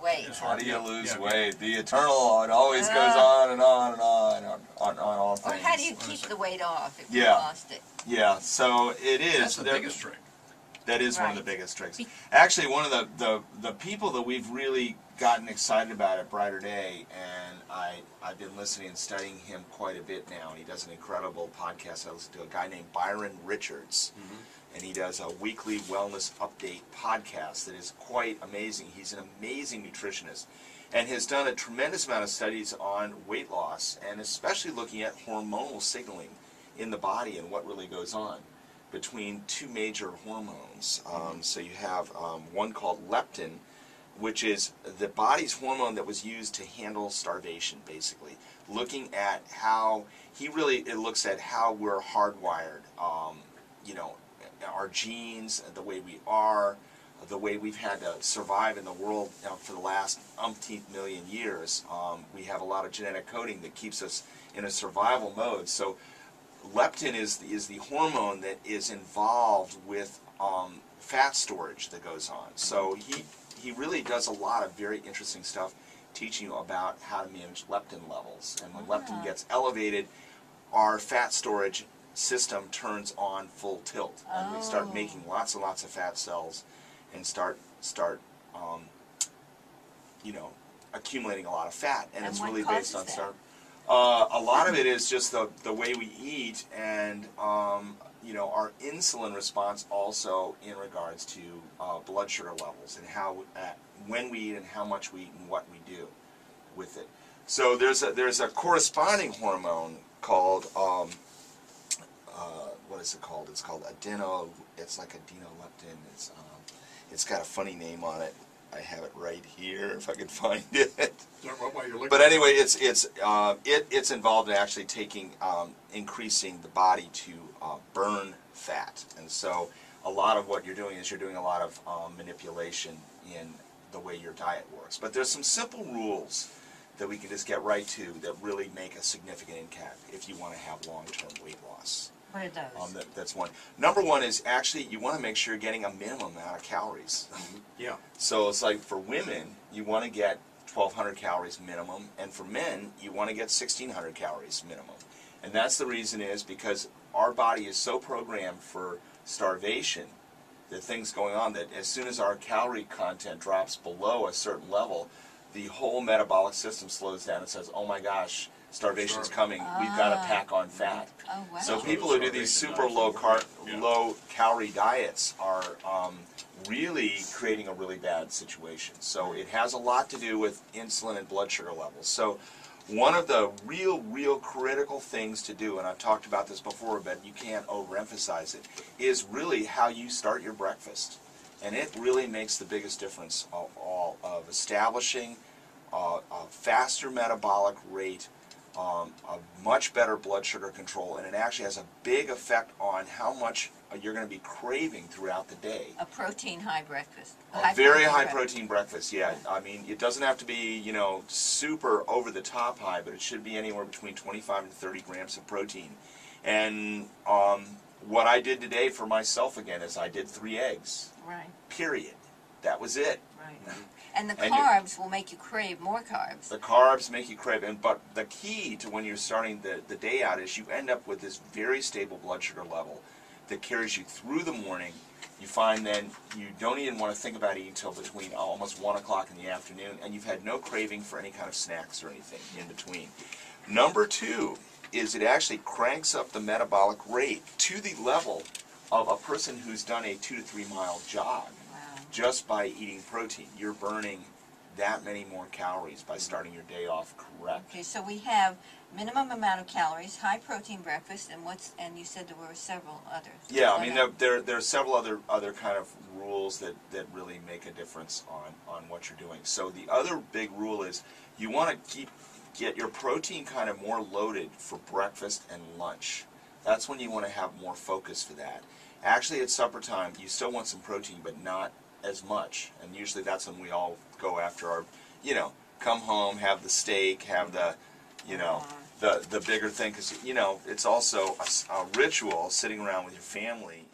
weight? How do you lose weight? The eternal, it always goes on and on and on all things. Or how do you keep the weight off if you Yeah. lost it? Yeah, so it is. That's the biggest trick. That is one of the biggest tricks. Actually, one of the people that we've really gotten excited about at Brighter Day, and I've been listening and studying him quite a bit now, and he does an incredible podcast. I listen to a guy named Byron Richards, and he does a weekly wellness update podcast that is quite amazing. He's an amazing nutritionist and has done a tremendous amount of studies on weight loss, and especially looking at hormonal signaling in the body and what really goes on between two major hormones. So you have one called leptin, which is the body's hormone that was used to handle starvation, basically. Looking at how, it looks at how we're hardwired, you know, our genes, the way we are, the way we've had to survive in the world for the last umpteenth million years. We have a lot of genetic coding that keeps us in a survival mode. So leptin is the hormone that is involved with fat storage that goes on. So he really does a lot of very interesting stuff teaching you about how to manage leptin levels. And when leptin gets elevated, our fat storage system turns on full tilt. And we start making lots and lots of fat cells and start you know, accumulating a lot of fat. And it's really based on starvation. A lot of it is just the way we eat, and you know, our insulin response also in regards to blood sugar levels and how when we eat and how much we eat and what we do with it. So there's a corresponding hormone called what is it called? It's called It's like adenoleptin. It's got a funny name on it. I have it right here if I can find it. But anyway, it's involved in actually increasing the body to burn fat, and so a lot of what you're doing is you're doing a lot of manipulation in the way your diet works. But there's some simple rules that we can just get right to that really make a significant impact if you want to have long-term weight loss. What are those? That's one. Number one is actually you want to make sure you're getting a minimum amount of calories. Yeah. So it's like for women, you want to get 1,200 calories minimum, and for men, you want to get 1,600 calories minimum. And that's the reason is because our body is so programmed for starvation, the things going on, that as soon as our calorie content drops below a certain level, the whole metabolic system slows down and says, oh my gosh, starvation's coming, we've got to pack on fat. Oh, wow. So people who do these super low calorie diets are really creating a really bad situation. So it has a lot to do with insulin and blood sugar levels. So one of the real critical things to do, and I've talked about this before, but you can't overemphasize it, is really how you start your breakfast. And it really makes the biggest difference of establishing a faster metabolic rate, a much better blood sugar control, and it actually has a big effect on how much you're going to be craving throughout the day. A protein high breakfast. A very high protein breakfast, yeah. I mean, it doesn't have to be, you know, super over the top high, but it should be anywhere between 25 and 30 grams of protein. And what I did today for myself again is I did 3 eggs. Right. Period. That was it. Right. And the carbs will make you crave more carbs. The carbs make you crave, but the key to when you're starting the day out is you end up with this very stable blood sugar level that carries you through the morning. You find then you don't even want to think about eating until between almost 1 o'clock in the afternoon, and you've had no craving for any kind of snacks or anything in between. Number 2 is it actually cranks up the metabolic rate to the level of a person who's done a 2 to 3 mile jog. Just by eating protein. You're burning that many more calories by starting your day off correct. Okay, so we have minimum amount of calories, high protein breakfast, and you said there were several others. Yeah, I mean there are several other kind of rules that really make a difference on what you're doing. So the other big rule is you want to get your protein kind of more loaded for breakfast and lunch. That's when you want to have more focus for that. Actually at supper time you still want some protein, but not as much, and usually that's when we all go after our, you know, come home, have the steak, have the, you know, the bigger thing, because, you know, it's also a ritual sitting around with your family